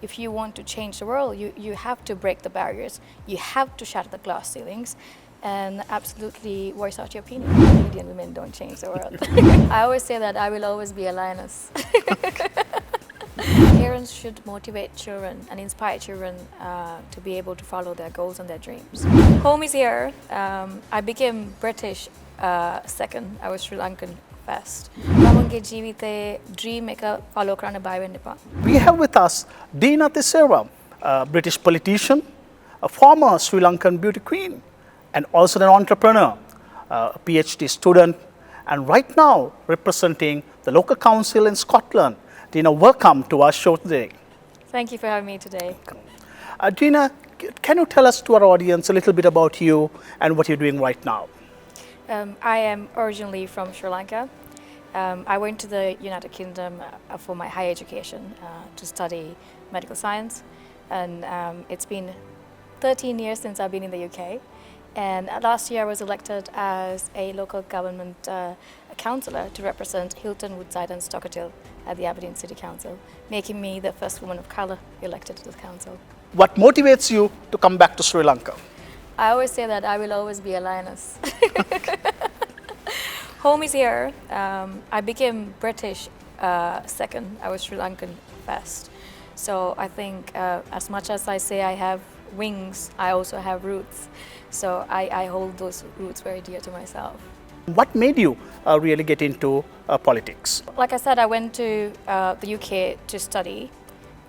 if you want to change the world, you have to break the barriers, you have to shatter the glass ceilings, and absolutely voice out your opinion. Indian women don't change the world. I always say that I will always be a lioness. Parents should motivate children and inspire children to be able to follow their goals and their dreams. Home is here. I became British second. I was Sri Lankan first. We have with us Deena Tissera, a British politician, a former Sri Lankan beauty queen, and also an entrepreneur, a PhD student, and right now representing the local council in Scotland. Deena, welcome to our show today. Thank you for having me today. Deena, can you tell us to our audience a little bit about you and what you're doing right now? I am originally from Sri Lanka. I went to the United Kingdom for my higher education to study medical science, and it's been 13 years since I've been in the UK. And last year I was elected as a local government councillor to represent 𝗙𝗲𝗄𝗪 and 𝗙𝗲𝗄𝗪 at the Aberdeen City Council, making me the first woman of colour elected to the council. What motivates you to come back to Sri Lanka? I always say that I will always be a lioness. Home is here. I became British second. I was Sri Lankan first. So I think as much as I say I have wings, I also have roots. So I hold those roots very dear to myself. What made you really get into politics? Like I said, I went to the UK to study.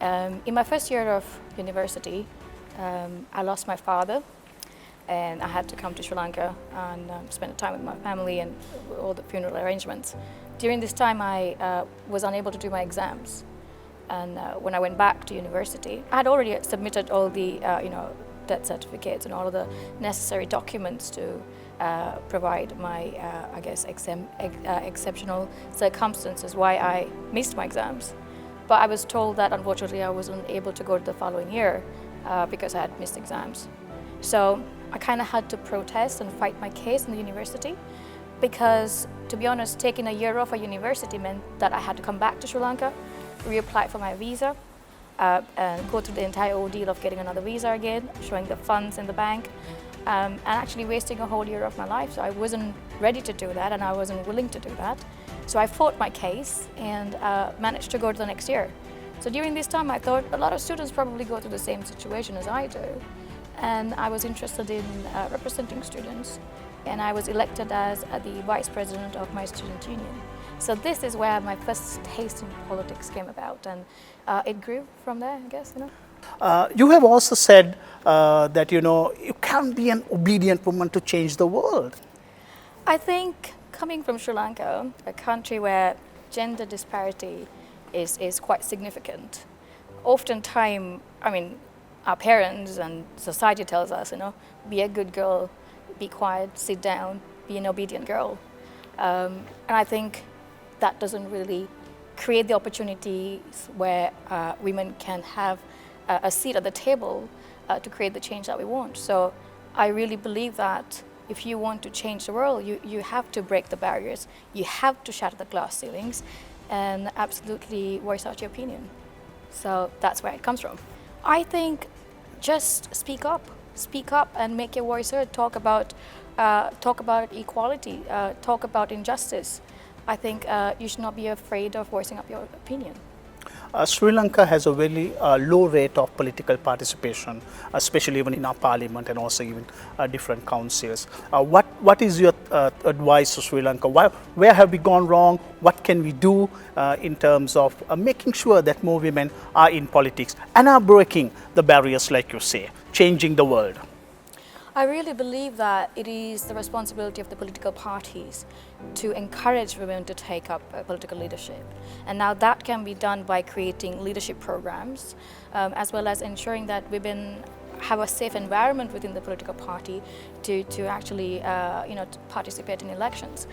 In my first year of university, I lost my father, and I had to come to Sri Lanka and spend time with my family and all the funeral arrangements. During this time, I was unable to do my exams. And when I went back to university, I had already submitted all the death certificates and all of the necessary documents to provide my, I guess, exceptional circumstances why I missed my exams. But I was told that unfortunately I wasn't able to go to the following year because I had missed exams. So I kind of had to protest and fight my case in the university because, to be honest, taking a year off at university meant that I had to come back to Sri Lanka, reapply for my visa, and go through the entire ordeal of getting another visa again, showing the funds in the bank, and actually wasting a whole year of my life. So I wasn't ready to do that, and I wasn't willing to do that. So I fought my case and managed to go to the next year. So during this time, I thought a lot of students probably go through the same situation as I do. And I was interested in representing students, and I was elected as the vice president of my student union. So this is where my first taste in politics came about, and it grew from there, I guess. You have also said that you can't be an obedient woman to change the world. I think coming from Sri Lanka, a country where gender disparity is quite significant, oftentimes, our parents and society tells us, be a good girl, be quiet, sit down, be an obedient girl. And I think that doesn't really create the opportunities where women can have a seat at the table to create the change that we want. So I really believe that if you want to change the world, you have to break the barriers, you have to shatter the glass ceilings, and absolutely voice out your opinion. So that's where it comes from. I think just speak up and make your voice heard. Talk about equality, talk about injustice. I think you should not be afraid of voicing up your opinion. Sri Lanka has a very low rate of political participation, especially even in our parliament and also even different councils. What is your advice to Sri Lanka? Where have we gone wrong? What can we do in terms of making sure that more women are in politics and are breaking the barriers, like you say, changing the world? I really believe that it is the responsibility of the political parties to encourage women to take up political leadership. And now that can be done by creating leadership programs, as well as ensuring that women have a safe environment within the political party to actually to participate in elections.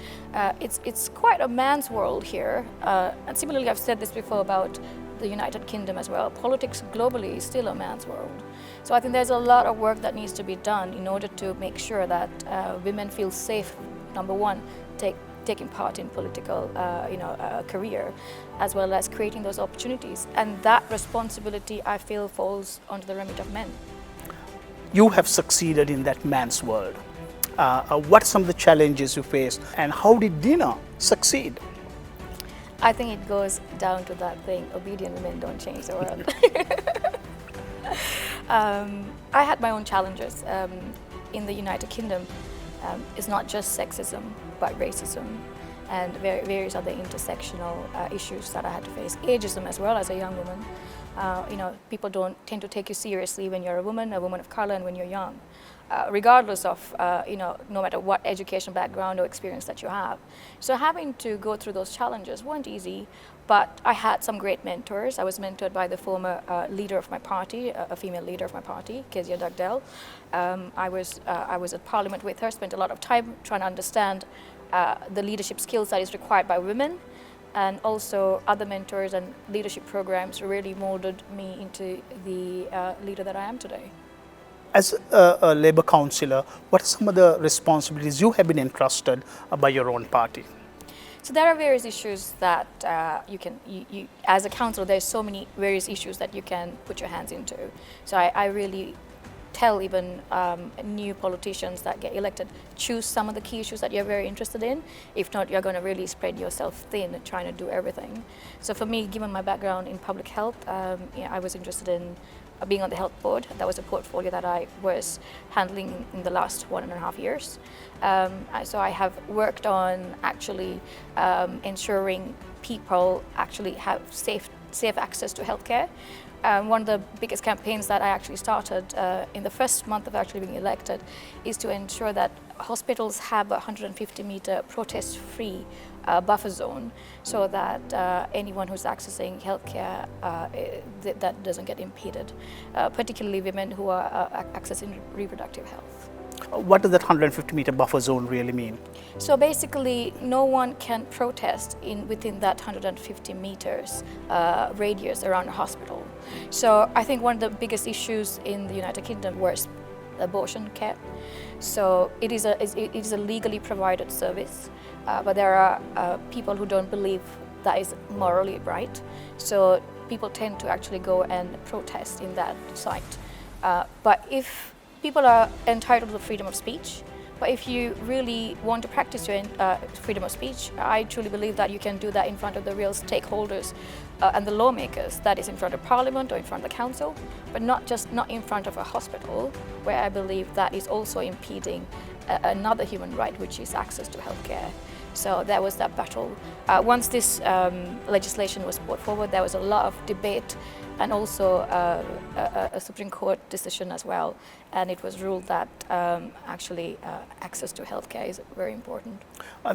It's quite a man's world here, and similarly I've said this before about the United Kingdom as well. Politics globally is still a man's world. So I think there's a lot of work that needs to be done in order to make sure that women feel safe, number one, taking part in political career, as well as creating those opportunities. And that responsibility, I feel, falls onto the remit of men. You have succeeded in that man's world. What are some of the challenges you faced, and how did Deena succeed? I think it goes down to that thing, obedient men don't change the world. I had my own challenges. In the United Kingdom, it's not just sexism, but racism and various other intersectional issues that I had to face. Ageism as well as a young woman. People don't tend to take you seriously when you're a woman of color, and when you're young. Regardless of, no matter what education background or experience that you have. So having to go through those challenges weren't easy, but I had some great mentors. I was mentored by the former leader of my party, a female leader of my party, 𝗙𝗴𝗹𝗪𝗪. I was at Parliament with her, spent a lot of time trying to understand the leadership skills that is required by women, and also other mentors and leadership programs really molded me into the leader that I am today. As a Labour councillor, what are some of the responsibilities you have been entrusted by your own party? So there are various issues that you as a councillor, there's so many various issues that you can put your hands into. So I really tell even new politicians that get elected, choose some of the key issues that you're very interested in. If not, you're going to really spread yourself thin trying to do everything. So for me, given my background in public health, I was interested in being on the health board. That was a portfolio that I was handling in the last 1.5 years. So I have worked on actually ensuring people actually have safe access to healthcare. One of the biggest campaigns that I actually started in the first month of actually being elected is to ensure that hospitals have a 150-meter protest-free buffer zone, so that anyone who's accessing healthcare that doesn't get impeded, particularly women who are accessing reproductive health. What does that 150-meter buffer zone really mean? So basically, no one can protest within that 150 meters radius around a hospital. So I think one of the biggest issues in the United Kingdom was abortion care. So it is a legally provided service, but there are people who don't believe that is morally right. So people tend to actually go and protest in that site. But if people are entitled to freedom of speech, but if you really want to practice your freedom of speech, I truly believe that you can do that in front of the real stakeholders and the lawmakers, that is in front of Parliament or in front of the council, but not in front of a hospital, where I believe that is also impeding another human right, which is access to healthcare. So there was that battle. Once this legislation was brought forward, there was a lot of debate and also a Supreme Court decision as well. And it was ruled that actually access to healthcare is very important.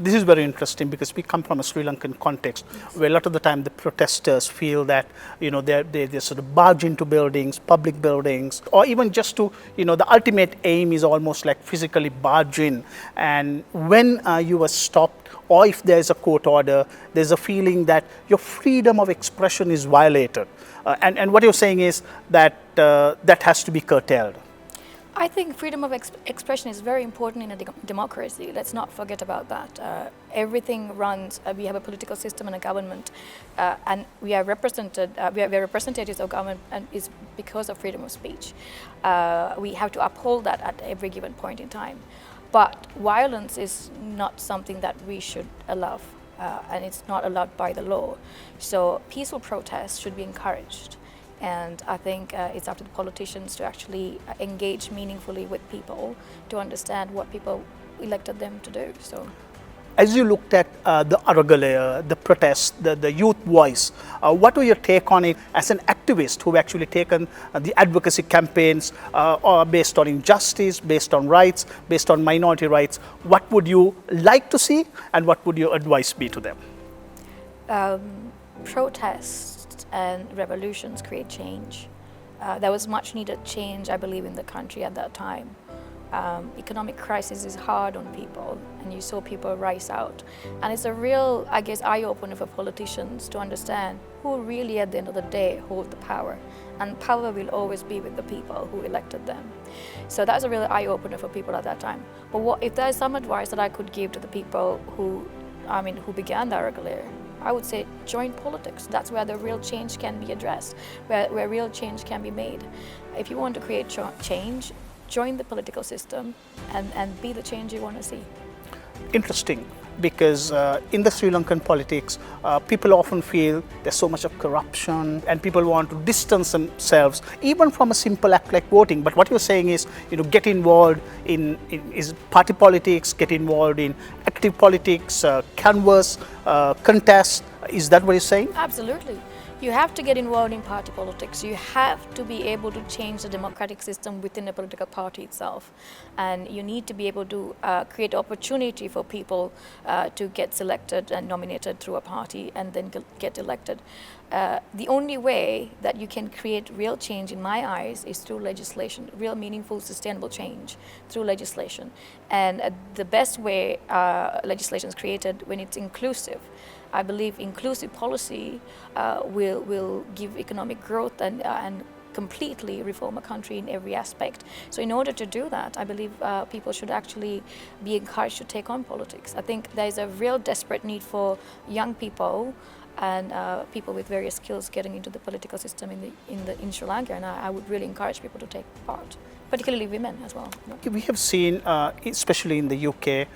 This is very interesting because we come from a Sri Lankan context, yes, where a lot of the time the protesters feel that they sort of barge into buildings, public buildings, or even just to, the ultimate aim is almost like physically barge in. And when you were stopped, or if there's a court order, there's a feeling that your freedom of expression is violated. And what you're saying is that that has to be curtailed. I think freedom of expression is very important in a democracy. Let's not forget about that. Everything runs, we have a political system and a government, and we are represented, we are representatives of government, and it's because of freedom of speech. We have to uphold that at every given point in time. But violence is not something that we should allow, and it's not allowed by the law. So peaceful protests should be encouraged. And I think it's up to the politicians to actually engage meaningfully with people to understand what people elected them to do. So, as you looked at the 𝗙𝗲𝗪𝗪, the protests, the youth voice, what were your take on it as an activist who actually taken the advocacy campaigns based on injustice, based on rights, based on minority rights? What would you like to see, and what would your advice be to them? Protests and revolutions create change. There was much needed change, I believe, in the country at that time. Economic crisis is hard on people, and you saw people rise out. And it's a real, I guess, eye-opener for politicians to understand who really, at the end of the day, hold the power. And power will always be with the people who elected them. So that's a real eye-opener for people at that time. But if there's some advice that I could give to the people who who began the 𝗙𝗙𝗪𝗂, I would say join politics. That's where the real change can be addressed, where real change can be made. If you want to create change, join the political system and be the change you want to see. Interesting, because in the Sri Lankan politics, people often feel there's so much of corruption and people want to distance themselves even from a simple act like voting. But what you're saying is, get involved in party politics, get involved in active politics, canvass, contest. Is that what you're saying? Absolutely. You have to get involved in party politics. You have to be able to change the democratic system within the political party itself. And you need to be able to create opportunity for people to get selected and nominated through a party and then get elected. The only way that you can create real change, in my eyes, is through legislation, real meaningful, sustainable change through legislation. And the best way legislation is created when it's inclusive. I believe inclusive policy will give economic growth and completely reform a country in every aspect. So in order to do that, I believe people should actually be encouraged to take on politics. I think there is a real desperate need for young people and people with various skills getting into the political system in Sri Lanka, and I would really encourage people to take part, particularly women as well. We have seen, especially in the UK,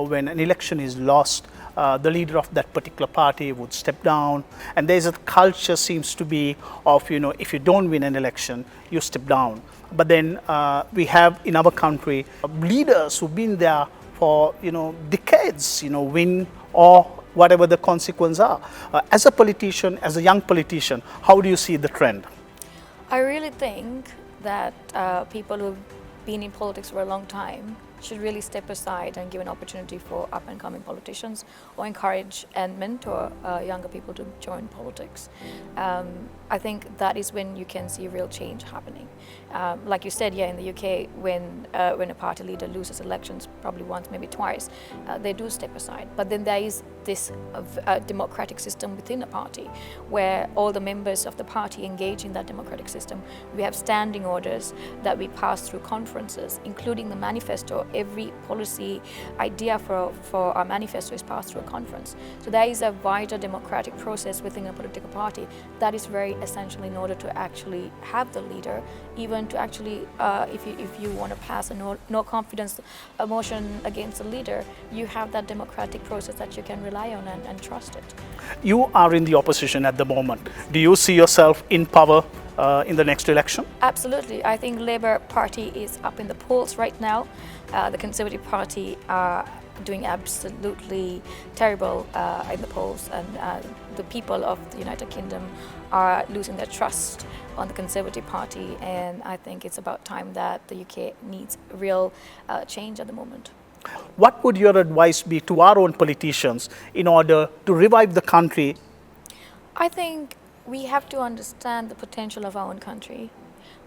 when an election is lost, the leader of that particular party would step down, and there's a culture seems to be of, if you don't win an election, you step down. But then we have in our country leaders who've been there for, decades, win or whatever the consequences are. As a politician, as a young politician, how do you see the trend? I really think that people who've been in politics for a long time should really step aside and give an opportunity for up-and-coming politicians, or encourage and mentor younger people to join politics. I think that is when you can see real change happening. Like you said, in the UK, when a party leader loses elections, probably once, maybe twice, they do step aside. But then there is this democratic system within a party, where all the members of the party engage in that democratic system. We have standing orders that we pass through conferences, including the manifesto. Every policy idea for our manifesto is passed through a conference. So there is a wider democratic process within a political party that is very essential in order to actually have the leader, even to actually, if you want to pass a no confidence motion against the leader, you have that democratic process that you can rely on and trust it. You are in the opposition at the moment. Do you see yourself in power in the next election? Absolutely. I think Labour Party is up in the polls right now. The Conservative Party are doing absolutely terrible in the polls, and the people of the United Kingdom are losing their trust on the Conservative Party, and I think it's about time that the UK needs real change at the moment. What would your advice be to our own politicians in order to revive the country? I think we have to understand the potential of our own country.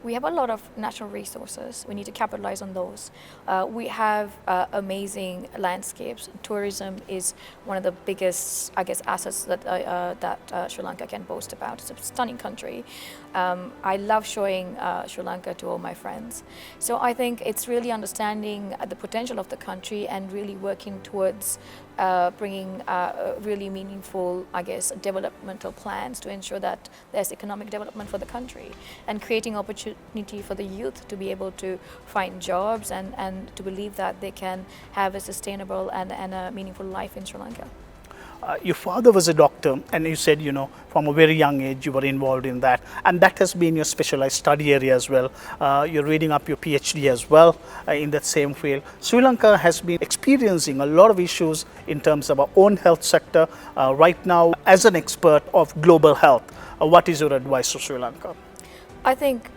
We have a lot of natural resources. We need to capitalize on those. We have amazing landscapes. Tourism is one of the biggest, assets that Sri Lanka can boast about. It's a stunning country. I love showing Sri Lanka to all my friends. So I think it's really understanding the potential of the country and really working towards bringing really meaningful, developmental plans to ensure that there's economic development for the country, and creating opportunity for the youth to be able to find jobs and to believe that they can have a sustainable and a meaningful life in Sri Lanka. Your father was a doctor, and you said, from a very young age you were involved in that, and that has been your specialized study area as well. You're reading up your PhD as well in that same field. Sri Lanka has been experiencing a lot of issues in terms of our own health sector. Right now, as an expert of global health, what is your advice to Sri Lanka? I think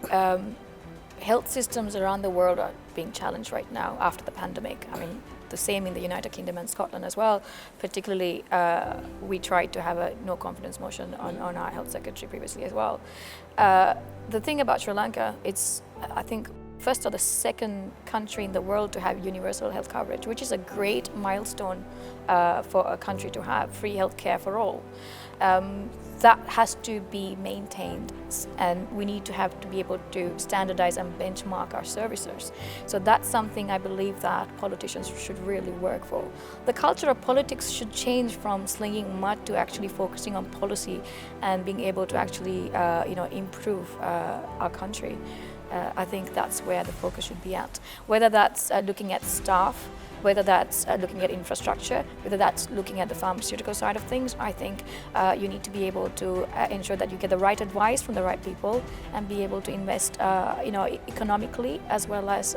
health systems around the world are being challenged right now after the pandemic. The same in the United Kingdom and Scotland as well. Particularly, we tried to have a no confidence motion on our health secretary previously as well. The thing about Sri Lanka, I think first or the second country in the world to have universal health coverage, which is a great milestone for a country to have free health care for all. That has to be maintained, and we need to be able to standardize and benchmark our services. So that's something I believe that politicians should really work for. The culture of politics should change from slinging mud to actually focusing on policy and being able to actually improve our country. I think that's where the focus should be at. Whether that's looking at staff, whether that's looking at infrastructure, whether that's looking at the pharmaceutical side of things, I think you need to be able to ensure that you get the right advice from the right people and be able to invest, economically as well as,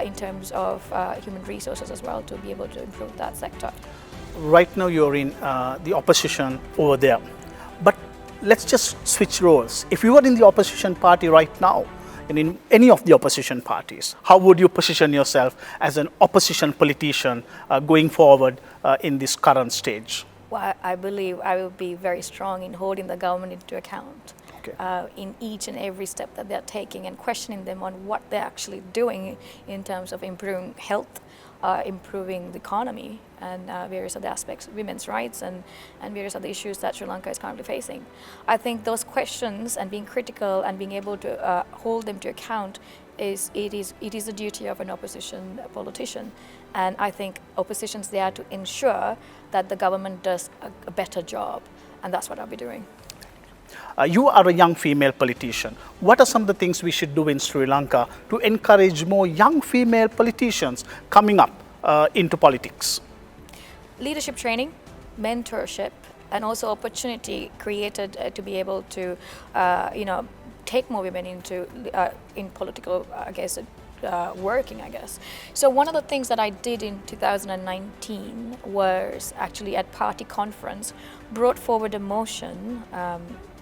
in terms of human resources as well to be able to improve that sector. Right now you're in the opposition over there, but let's just switch roles. If you were in the opposition party right now, and in any of the opposition parties, how would you position yourself as an opposition politician going forward in this current stage? Well, I believe I will be very strong in holding the government into account. Okay. In each and every step that they're taking and questioning them on what they're actually doing in terms of improving health, improving the economy and various other aspects, women's rights and various other issues that Sri Lanka is currently facing. I think those questions and being critical and being able to hold them to account is the duty of an opposition politician. And I think opposition's there to ensure that the government does a better job, and that's what I'll be doing. You are a young female politician. What are some of the things we should do in Sri Lanka to encourage more young female politicians coming up into politics? Leadership training, mentorship, and also opportunity created to be able to, take more women into in political, working, I guess. So one of the things that I did in 2019 was actually at party conference, brought forward a motion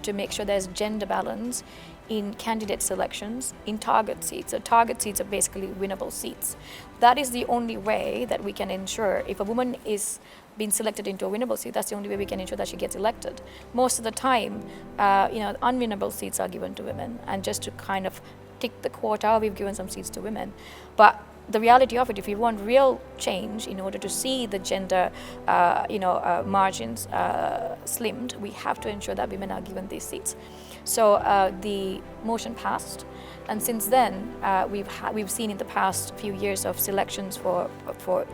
to make sure there's gender balance in candidate selections, in target seats. So target seats are basically winnable seats. That is the only way that we can ensure if a woman is being selected into a winnable seat, that's the only way we can ensure that she gets elected. Most of the time, unwinnable seats are given to women, and just to kind of tick the quota, we've given some seats to women. But the reality of it, if you want real change in order to see the gender margins slimmed, we have to ensure that women are given these seats. So the motion passed, and since then we've seen in the past few years of selections for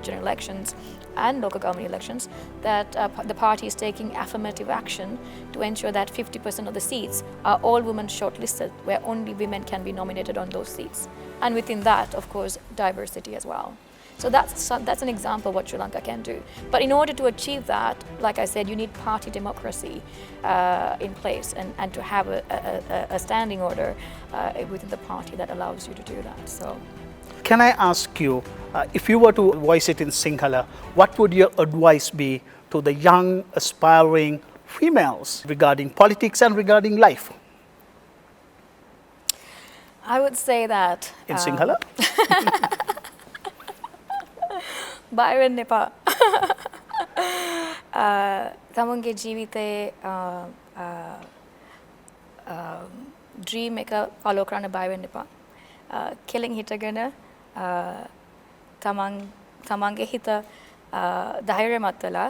general elections and local government elections that the party is taking affirmative action to ensure that 50% of the seats are all women shortlisted, where only women can be nominated on those seats. And within that, of course, diversity as well. So that's an example of what Sri Lanka can do. But in order to achieve that, like I said, you need party democracy in place and to have a standing order within the party that allows you to do that. So, can I ask you, if you were to voice it in Sinhala, what would your advice be to the young, aspiring females regarding politics and regarding life? I would say that... In Sinhala? බය වෙන්න එපා. තමන්ගේ ජීවිතේ dream එක follow කරන්න බය වෙන්න එපා. කෙලින් හිටගෙන තමන්ගේ හිත ධෛර්යමත් වෙලා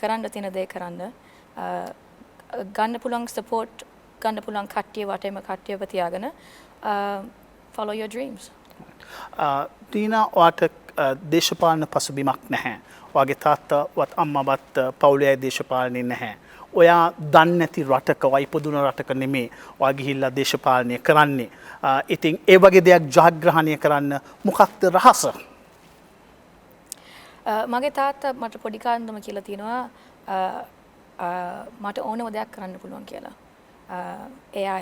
කරන්න තියෙන දේ කරන්න. ගන්න පුළුවන් සපෝට් ගන්න පුළුවන් කට්ටිය වටේම කට්ටියව තියාගෙන follow your dreams. Deena, ඔයාට දේශපාලන පසුබිමක් නැහැ. ඔයාගේ තාත්තවත් අම්මවත් පවුලේ දේශපාලනේ නැහැ. ඔයා දන්නේ නැති රටක වයිපදුන රටක නෙමේ ඔයා ගිහිල්ලා දේශපාලනය කරන්නේ. ඉතින් ඒ වගේ දෙයක් ජයග්‍රහණය කරන්න මොකක්ද රහස? මගේ තාත්තා මට පොඩි කාලේදම කියලා තියෙනවා මට ඕනම දෙයක් කරන්න පුළුවන් කියලා. එයා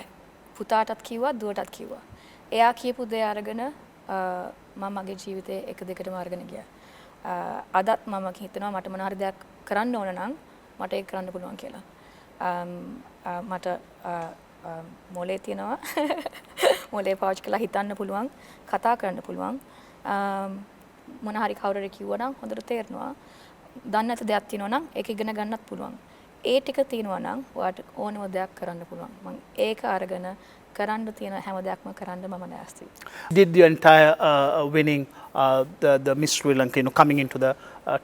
පුතාටත් කිව්වා දුවටත් කිව්වා. එයා කියපු දේ අරගෙන මම මගේ ජීවිතේ එක දෙකටම අරගෙන ගියා. අදත් මම හිතනවා මට මොන හරි දෙයක් කරන්න ඕන නම් මට ඒක කරන්න පුළුවන් කියලා. මට මොලේ තියෙනවා. මොලේ පාවිච්චි කරලා හිතන්න පුළුවන්, කතා කරන්න පුළුවන්. මොන හරි කවුරුරි කිව්වා නම් හොඳට තේරෙනවා. දන්නේ නැති දෙයක් තියෙනවා නම් ඒක ඉගෙන ගන්නත් පුළුවන්. ඒ ටික තියෙනවා නම් ඔයාට ඕනම දෙයක් කරන්න පුළුවන්. මම ඒක අරගෙන කරන්න තියෙන හැම දෙයක්ම කරන්න මම නැස්ති. Did the entire winning the Miss Sri Lanka, coming into the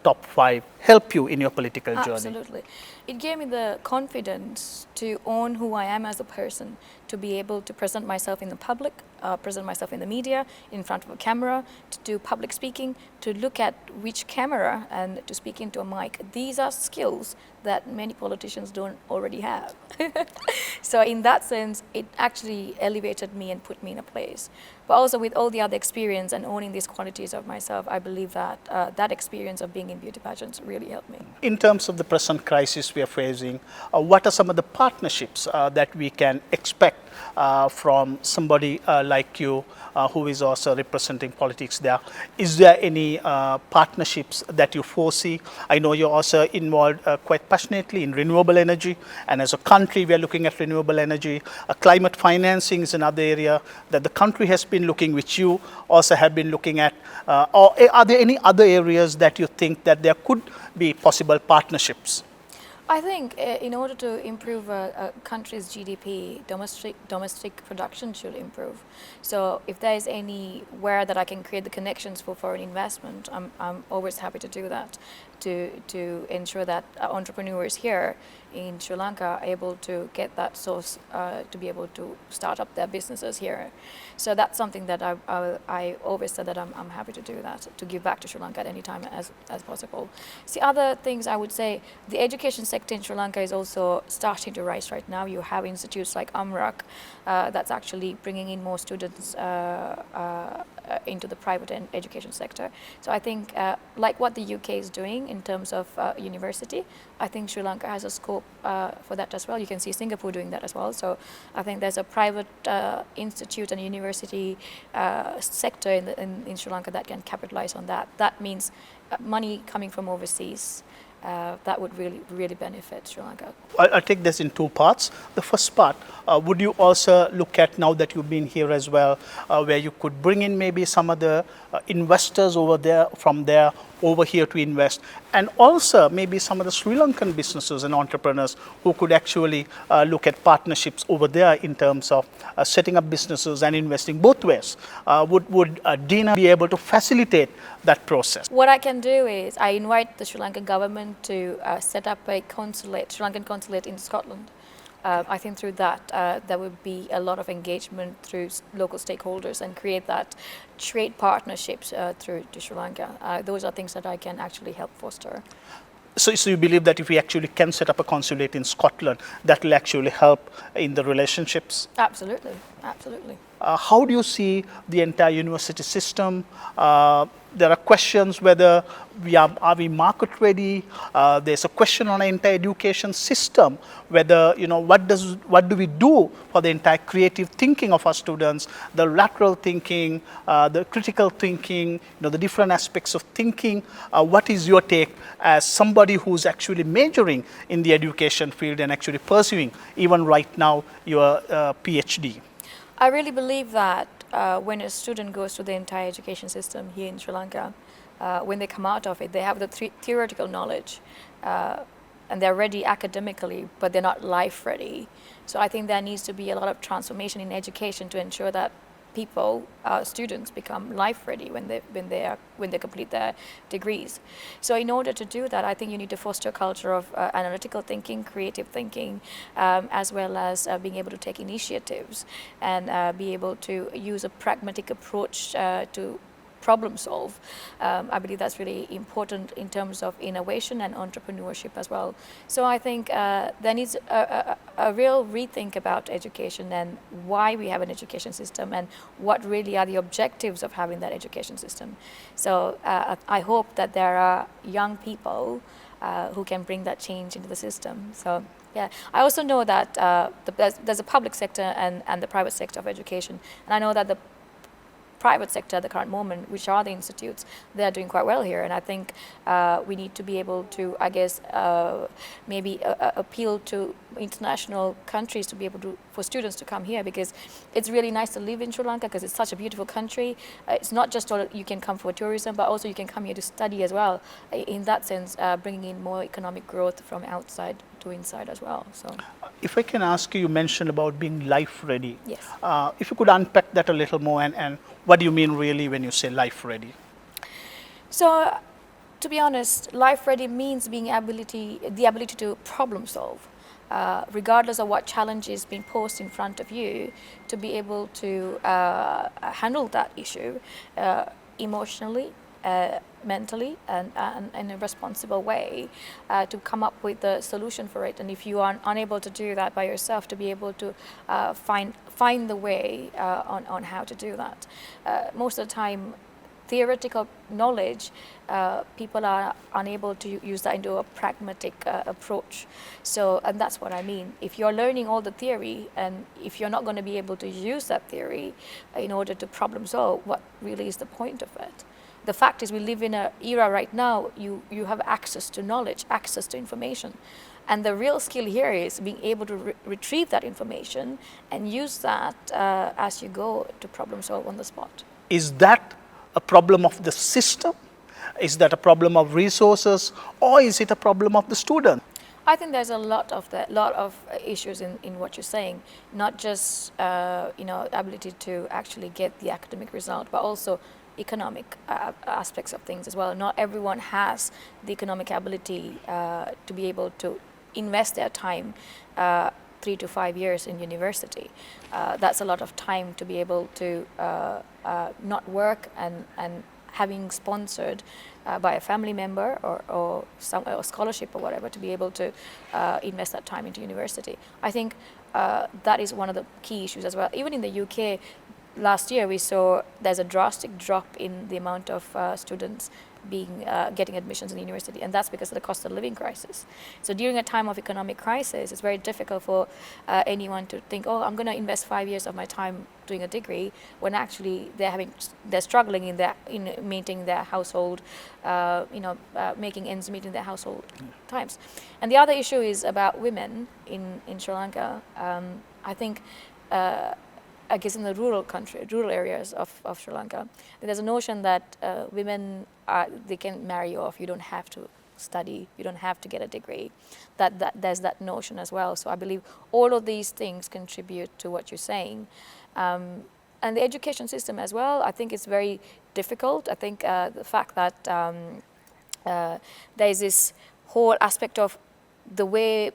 top 5 help you in your political journey? Absolutely. It gave me the confidence to own who I am as a person, to be able to present myself in the public, present myself in the media, in front of a camera, to do public speaking, to look at which camera and to speak into a mic. These are skills that many politicians don't already have. So in that sense, it actually elevated me and put me in a place. But also with all the other experience and owning these qualities of myself, I believe that that experience of being in beauty pageants really helped me. In terms of the present crisis we are facing, what are some of the partnerships that we can expect from somebody like you who is also representing politics there? Is there any partnerships that you foresee? I know you're also involved quite passionately in renewable energy, and as a country we are looking at renewable energy. Climate financing is another area that the country has been looking, which you also have been looking at. Or are there any other areas that you think that there could be possible partnerships? I think in order to improve a country's GDP, domestic production should improve. So if there is anywhere that I can create the connections for foreign investment, I'm always happy to do that, to ensure that entrepreneurs here in Sri Lanka are able to get that source to be able to start up their businesses here. So that's something that I always said that I'm happy to do that, to give back to Sri Lanka at any time as possible. See, other things I would say, the education sector in Sri Lanka is also starting to rise right now. You have institutes like 𝗙𝗲𝗪 that's actually bringing in more students into the private education sector. So I think like what the UK is doing in terms of university, I think Sri Lanka has a scope for that as well. You can see Singapore doing that as well. So I think there's a private institute and university sector in Sri Lanka that can capitalize on that. That means money coming from overseas. That would really benefit Sri Lanka. I'll take this in two parts. The first part, would you also look at, now that you've been here as well, where you could bring in maybe some of the investors over there, from there over here to invest, and also maybe some of the Sri Lankan businesses and entrepreneurs who could actually look at partnerships over there in terms of setting up businesses and investing both ways? Would Deena be able to facilitate that process? What I can do is I invite the Sri Lankan government to set up a consulate, Sri Lankan consulate in Scotland. I think through that, there would be a lot of engagement through local stakeholders and create that trade partnerships through to Sri Lanka. Those are things that I can actually help foster. So you believe that if we actually can set up a consulate in Scotland, that will actually help in the relationships? Absolutely, absolutely. How do you see the entire university system? There are questions whether are we market ready? There's a question on the entire education system, whether what do we do for the entire creative thinking of our students, the lateral thinking, the critical thinking, the different aspects of thinking. What is your take as somebody who's actually majoring in the education field and actually pursuing even right now your PhD? I really believe that when a student goes through the entire education system here in Sri Lanka, when they come out of it, they have the theoretical knowledge and they're ready academically, but they're not life ready. So I think there needs to be a lot of transformation in education to ensure that people, students, become life ready when they complete their degrees. So in order to do that, I think you need to foster a culture of analytical thinking, creative thinking, as well as being able to take initiatives and be able to use a pragmatic approach to problem solve. I believe that's really important in terms of innovation and entrepreneurship as well. So I think there needs a real rethink about education and why we have an education system and what really are the objectives of having that education system. So I hope that there are young people who can bring that change into the system. So yeah, I also know that there's a public sector and the private sector of education, and I know that the private sector at the current moment, which are the institutes, they're doing quite well here. And I think we need to be able to, I guess, maybe appeal to international countries to be able to, for students to come here, because it's really nice to live in Sri Lanka because it's such a beautiful country. It's not just all you can come for tourism, but also you can come here to study as well. In that sense, bringing in more economic growth from outside do inside as well. So If I can ask you, you mentioned about being life ready. yes. If you could unpack that a little more, and what do you mean really when you say life ready? So, to be honest, life ready means the ability to problem solve, regardless of what challenge is being posed in front of you, to be able to handle that issue emotionally, mentally, and in a responsible way, to come up with the solution for it. And if you are unable to do that by yourself, to be able to find the way on how to do that. Most of the time, theoretical knowledge, people are unable to use that into a pragmatic approach. So, and that's what I mean. If you're learning all the theory, and if you're not going to be able to use that theory in order to problem solve, what really is the point of it? The fact is, we live in an era right now, you have access to knowledge, access to information. And the real skill here is being able to retrieve that information and use that as you go to problem solve on the spot. Is that a problem of the system? Is that a problem of resources, or is it a problem of the student? I think there's a lot of issues in what you're saying, not just ability to actually get the academic result, but also economic aspects of things as well. Not everyone has the economic ability to be able to invest their time 3 to 5 years in university. That's a lot of time to be able to not work and having sponsored by a family member or a scholarship or whatever, to be able to invest that time into university. I think that is one of the key issues as well. Even in the UK, last year we saw there's a drastic drop in the amount of students getting admissions in the university, and that's because of the cost of living crisis. So during a time of economic crisis, it's very difficult for anyone to think, oh, I'm going to invest 5 years of my time doing a degree, when actually they're struggling in maintaining their household, making ends meet in their household times. And the other issue is about women in Sri Lanka. I think. I guess in the rural areas of Sri Lanka, there's a notion that women they can marry you off. You don't have to study. You don't have to get a degree. There's that notion as well. So I believe all of these things contribute to what you're saying, and the education system as well. I think it's very difficult. I think the fact that there is this whole aspect of the way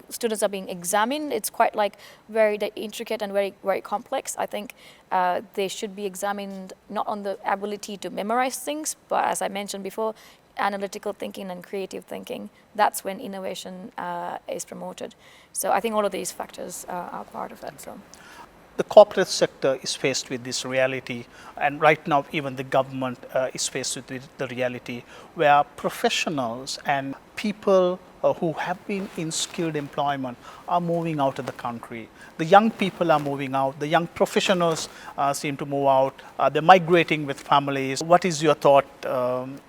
students are being examined, it's quite like very intricate and very, very complex. I think they should be examined not on the ability to memorize things, but as I mentioned before, analytical thinking and creative thinking. That's when innovation is promoted. So I think all of these factors are part of it. So. The corporate sector is faced with this reality, and right now even the government is faced with the reality where professionals and people who have been in skilled employment are moving out of the country. The young people are moving out, the young professionals seem to move out, they're migrating with families. What is your thought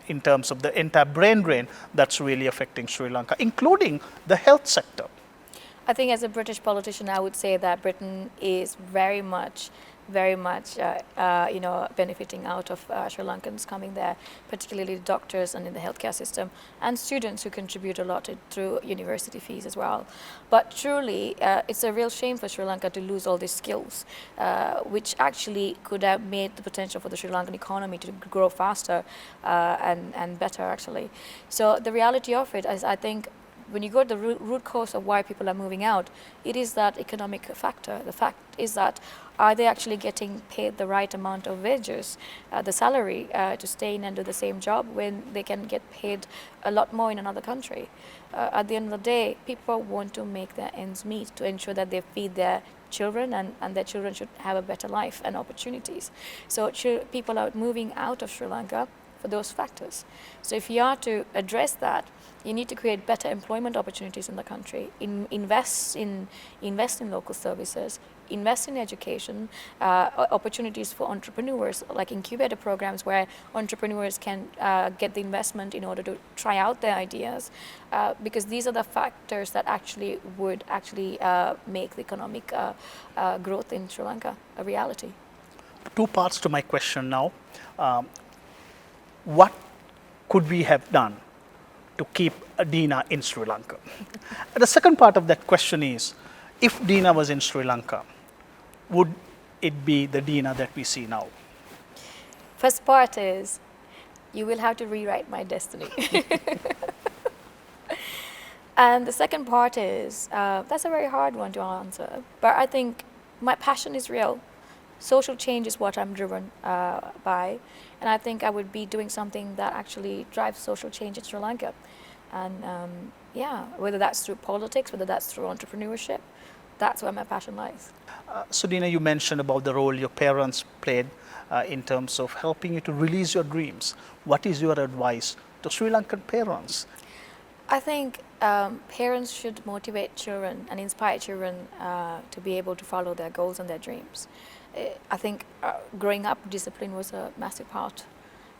in terms of the entire brain drain that's really affecting Sri Lanka, including the health sector? I think as a British politician, I would say that Britain is very much benefiting out of Sri Lankans coming there, particularly doctors and in the healthcare system, and students who contribute a lot through university fees as well. But truly, it's a real shame for Sri Lanka to lose all these skills, which actually could have made the potential for the Sri Lankan economy to grow faster and better, actually. So the reality of it is, I think, when you go to the root cause of why people are moving out, it is that economic factor. The fact is that, are they actually getting paid the right amount of wages, the salary, to stay in and do the same job when they can get paid a lot more in another country? At the end of the day, people want to make their ends meet to ensure that they feed their children, and their children should have a better life and opportunities. So people are moving out of Sri Lanka for those factors. So if you are to address that, you need to create better employment opportunities in the country, invest in local services, invest in education, opportunities for entrepreneurs, like incubator programs where entrepreneurs can get the investment in order to try out their ideas, because these are the factors that would make the economic growth in Sri Lanka a reality. Two parts to my question now. What could we have done to to keep Deena in Sri Lanka. The second part of that question is, if Deena was in Sri Lanka, would it be the Deena that we see now? First part is, you will have to rewrite my destiny. And the second part is, that's a very hard one to answer, but I think my passion is real. Social change is what I'm driven by, and I think I would be doing something that actually drives social change in Sri Lanka. And yeah, whether that's through politics, whether that's through entrepreneurship, that's where my passion lies. So Deena, you mentioned about the role your parents played in terms of helping you to release your dreams. What is your advice to Sri Lankan parents? I think parents should motivate children and inspire children to be able to follow their goals and their dreams. I think growing up, discipline was a massive part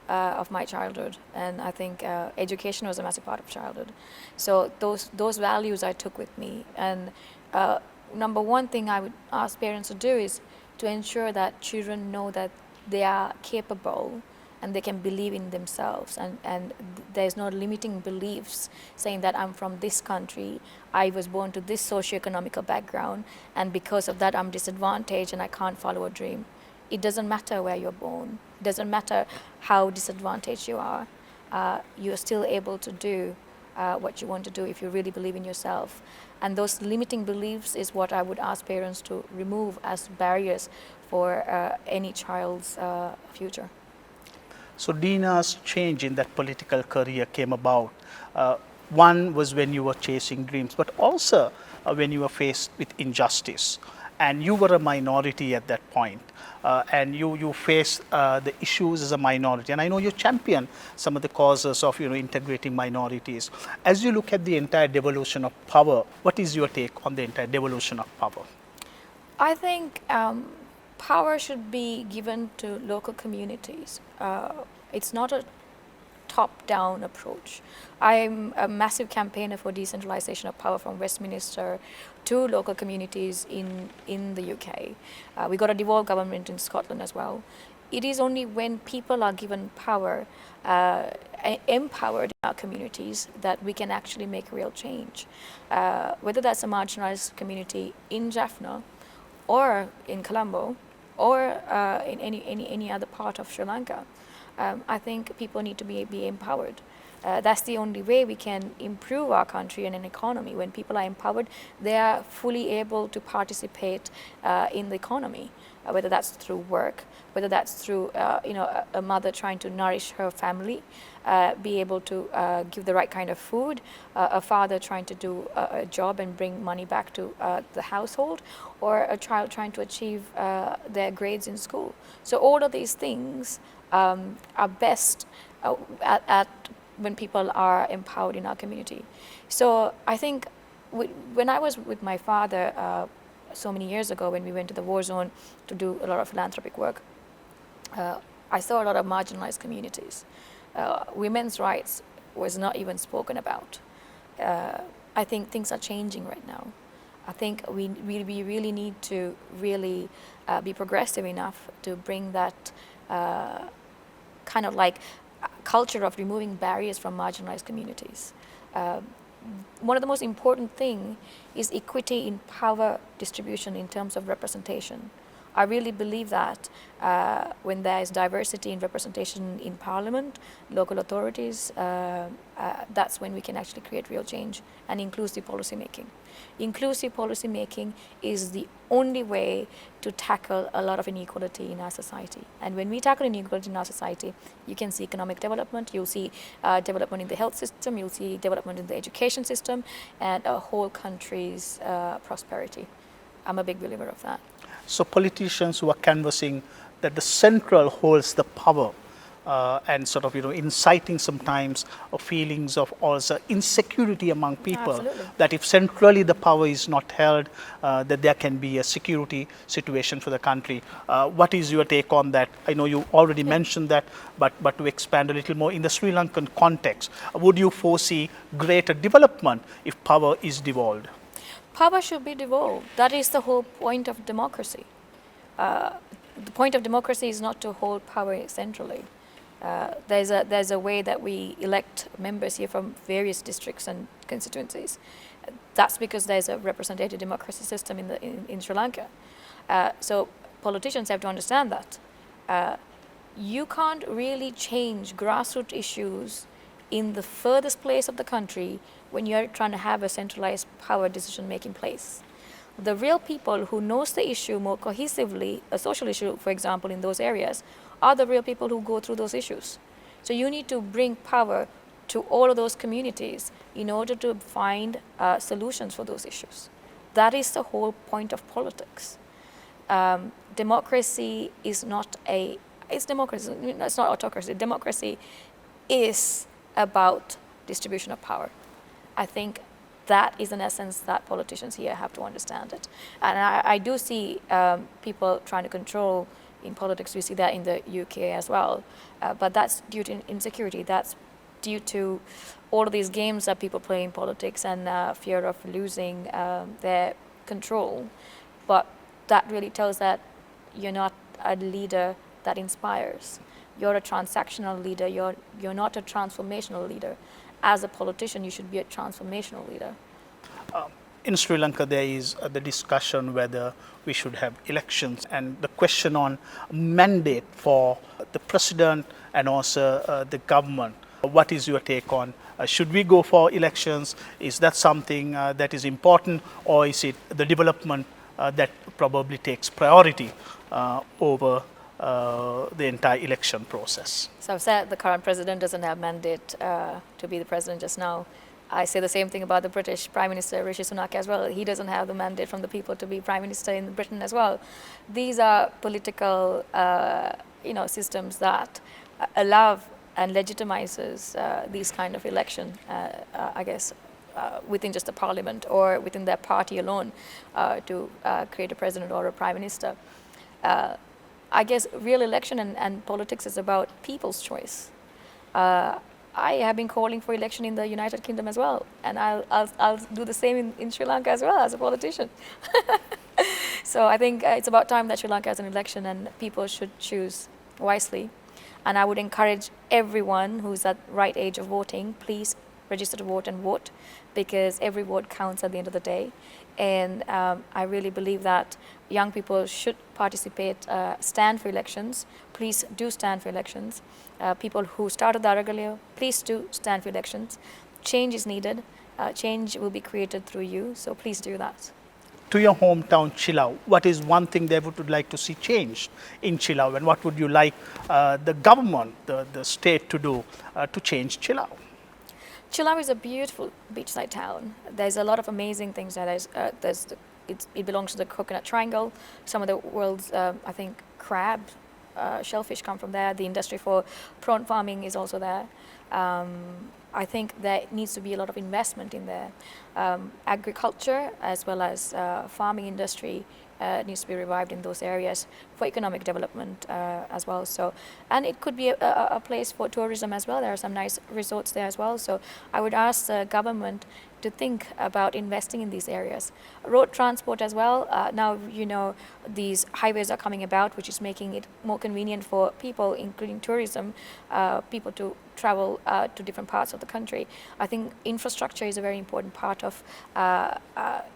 of my childhood, and I think education was a massive part of childhood. So those values I took with me, and number one thing I would ask parents to do is to ensure that children know that they are capable and they can believe in themselves, and there's no limiting beliefs saying that I'm from this country, I was born to this socioeconomical background, and because of that I'm disadvantaged and I can't follow a dream. It doesn't matter where you're born, it doesn't matter how disadvantaged you are, you're still able to do what you want to do if you really believe in yourself. And those limiting beliefs is what I would ask parents to remove as barriers for any child's future. So Deena's change in that political career came about. One was when you were chasing dreams, but also when you were faced with injustice. And you were a minority at that point. And you faced the issues as a minority. And I know you champion some of the causes of integrating minorities. As you look at the entire devolution of power, what is your take on the entire devolution of power? I think power should be given to local communities. It's not a top-down approach. I'm a massive campaigner for decentralization of power from Westminster to local communities in the UK. We got a devolved government in Scotland as well. It is only when people are given power, empowered in our communities, that we can actually make real change. Whether that's a marginalized community in Jaffna or in Colombo or in any other part of Sri Lanka. I think people need to be empowered. That's the only way we can improve our country and an economy. When people are empowered, they are fully able to participate in the economy, whether that's through work, whether that's through a mother trying to nourish her family, be able to give the right kind of food, a father trying to do a job and bring money back to the household, or a child trying to achieve their grades in school. So all of these things are best at when people are empowered in our community. So I think when I was with my father so many years ago, when we went to the war zone to do a lot of philanthropic work, I saw a lot of marginalized communities. Women's rights was not even spoken about. I think things are changing right now. I think we really need to really be progressive enough to bring that kind of like culture of removing barriers from marginalized communities. One of the most important thing is equity in power distribution in terms of representation. I really believe that when there is diversity in representation in parliament, local authorities, that's when we can actually create real change and inclusive policy making. Inclusive policy making is the only way to tackle a lot of inequality in our society. And when we tackle inequality in our society, you can see economic development, you'll see development in the health system, you'll see development in the education system, and a whole country's prosperity. I'm a big believer of that. So politicians who are canvassing that the central holds the power and sort of inciting sometimes feelings of also insecurity among people. Absolutely. That if centrally the power is not held, that there can be a security situation for the country. What is your take on that? I know you already mentioned that, but to expand a little more in the Sri Lankan context, would you foresee greater development if power is devolved? Power should be devolved. That is the whole point of democracy. The point of democracy is not to hold power centrally. There's a way that we elect members here from various districts and constituencies. That's because there's a representative democracy system in Sri Lanka. So politicians have to understand that. You can't really change grassroots issues in the furthest place of the country when you're trying to have a centralized power decision-making place. The real people who knows the issue more cohesively, a social issue, for example, in those areas, are the real people who go through those issues. So you need to bring power to all of those communities in order to find solutions for those issues. That is the whole point of politics. Democracy is not it's democracy, it's not autocracy. Democracy is about distribution of power. I think that is in essence that politicians here have to understand it. And I do see people trying to control in politics. We see that in the UK as well. But that's due to insecurity. That's due to all of these games that people play in politics and fear of losing their control. But that really tells that you're not a leader that inspires. You're a transactional leader. You're not a transformational leader. As a politician, you should be a transformational leader. In Sri Lanka, there is the discussion whether we should have elections and the question on mandate for the president and also the government. What is your take on, should we go for elections? Is that something that is important, or is it the development that probably takes priority over the entire election process? So I've said the current president doesn't have mandate to be the president just now. I say the same thing about the British Prime Minister Rishi Sunak as well. He doesn't have the mandate from the people to be Prime Minister in Britain as well. These are political systems that allow and legitimizes these kind of election, I guess, within just the parliament or within their party alone to create a president or a prime minister. I guess real election and politics is about people's choice. I have been calling for election in the United Kingdom as well, and I'll do the same in Sri Lanka as well as a politician. So I think it's about time that Sri Lanka has an election and people should choose wisely. And I would encourage everyone who's at the right age of voting, please register to vote and vote, because every vote counts at the end of the day. And I really believe that young people should participate, stand for elections. Please do stand for elections. People who started that earlier, please do stand for elections. Change is needed. Change will be created through you, so please do that. To your hometown, 𝗙𝗲𝗄, what is one thing they would like to see changed in 𝗙𝗲𝗄, and what would you like the government, the state to do to change 𝗙𝗲𝗄? 𝗙𝗲𝗄 is a beautiful beachside town. There's a lot of amazing things there. It belongs to the Coconut Triangle. Some of the world's, I think, crab, shellfish come from there. The industry for prawn farming is also there. I think there needs to be a lot of investment in there. Agriculture as well as farming industry needs to be revived in those areas for economic development as well. So, and it could be a place for tourism as well. There are some nice resorts there as well. So I would ask the government to think about investing in these areas. Road transport as well. Now, these highways are coming about, which is making it more convenient for people, including tourism, people to travel to different parts of the country. I think infrastructure is a very important part of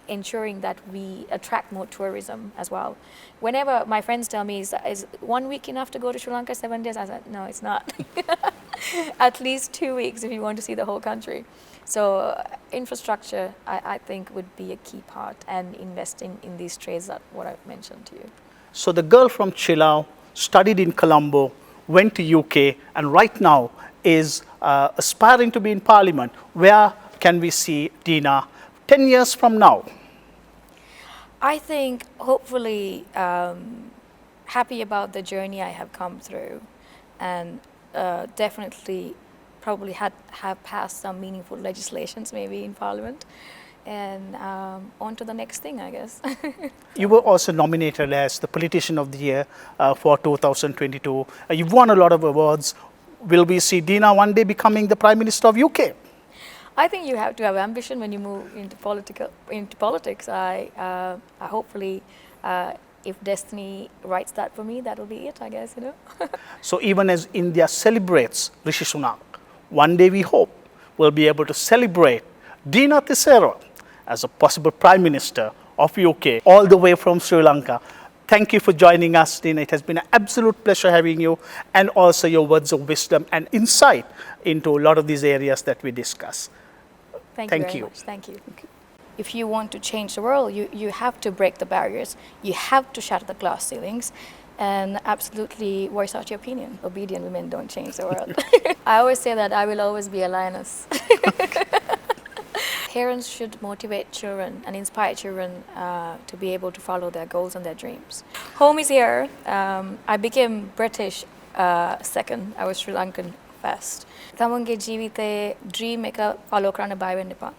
ensuring that we attract more tourism as well. Whenever my friends tell me, is 1 week enough to go to Sri Lanka, 7 days? I said, no, it's not. At least 2 weeks if you want to see the whole country. So infrastructure, I think, would be a key part, and investing in these trades that what I've mentioned to you. So the girl from 𝗙𝗲𝗄 studied in Colombo, went to UK, and right now is aspiring to be in Parliament. Where can we see Deena 10 years from now? I think hopefully happy about the journey I have come through, and definitely probably have passed some meaningful legislations maybe in Parliament, and on to the next thing, I guess. You were also nominated as the Politician of the Year for 2022. You've won a lot of awards. Will we see Deena one day becoming the Prime Minister of UK? I think you have to have ambition when you move into politics. I hopefully if destiny writes that for me, that will be it, I guess, you know. So even as India celebrates Rishi Sunak, one day we hope we'll be able to celebrate Deena Tissera as a possible Prime Minister of UK, all the way from Sri Lanka. Thank you for joining us, Deena. It has been an absolute pleasure having you, and also your words of wisdom and insight into a lot of these areas that we discuss. Thank you very much. Thank you. If you want to change the world, you have to break the barriers. You have to shatter the glass ceilings and absolutely voice out your opinion. Obedient women don't change the world. I always say that I will always be a lioness. Parents should motivate children and inspire children to be able to follow their goals and their dreams. Home is here. I became British second. I was Sri Lankan first. තමන්ගේ ජීවිතයේ dream එක follow කරන්න බය වෙන්න එපා.